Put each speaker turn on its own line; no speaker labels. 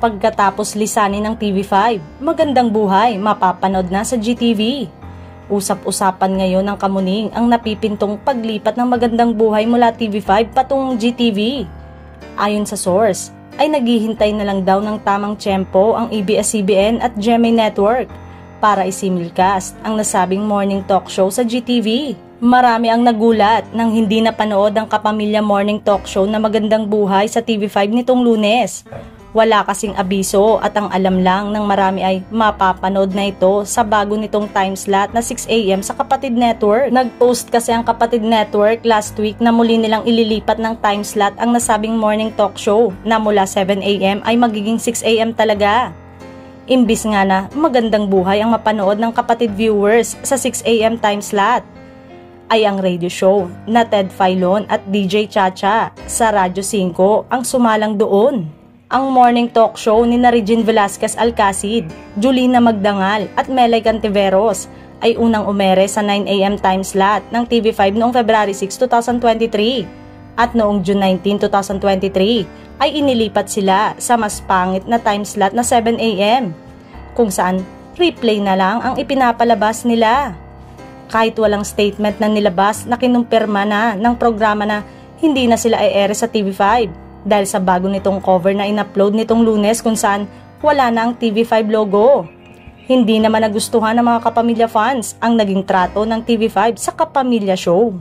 Pagkatapos lisanin ng TV5, Magandang Buhay mapapanood na sa GTV. Usap-usapan ngayon ng Kamuning ang napipintong paglipat ng Magandang Buhay mula TV5 patungong GTV. Ayon sa source, ay naghihintay na lang daw ng tamang tiyempo ang ABS-CBN at GMA Network para isimulcast ang nasabing morning talk show sa GTV. Marami ang nagulat nang hindi napanood ang kapamilya morning talk show na Magandang Buhay sa TV5 nitong Lunes. Wala kasing abiso at ang alam lang ng marami ay mapapanood na ito sa bago nitong time slot na 6 AM sa Kapatid Network. Nag-post kasi ang Kapatid Network last week na muli nilang ililipat ng time slot ang nasabing morning talk show na mula 7 AM ay magiging 6 AM talaga. Imbis nga na Magandang Buhay ang mapanood ng kapatid viewers sa 6 AM time slot, ay ang radio show na Ted Filon at DJ Chacha sa Radyo 5 ang sumalang doon. Ang morning talk show ni Regine Velasquez Alcacid, Julina Magdangal at Melay Cantiveros ay unang umere sa 9 AM time slot ng TV5 noong February 6, 2023 at noong June 19, 2023 ay inilipat sila sa mas pangit na time slot na 7 AM kung saan replay na lang ang ipinapalabas nila. Kahit walang statement na nilabas na kinumpirma na ng programa na hindi na sila i-air sa TV5 dahil sa bago nitong cover na in-upload nitong Lunes kung saan wala na ang TV5 logo. Hindi naman nagustuhan ng mga Kapamilya fans ang naging trato ng TV5 sa Kapamilya show.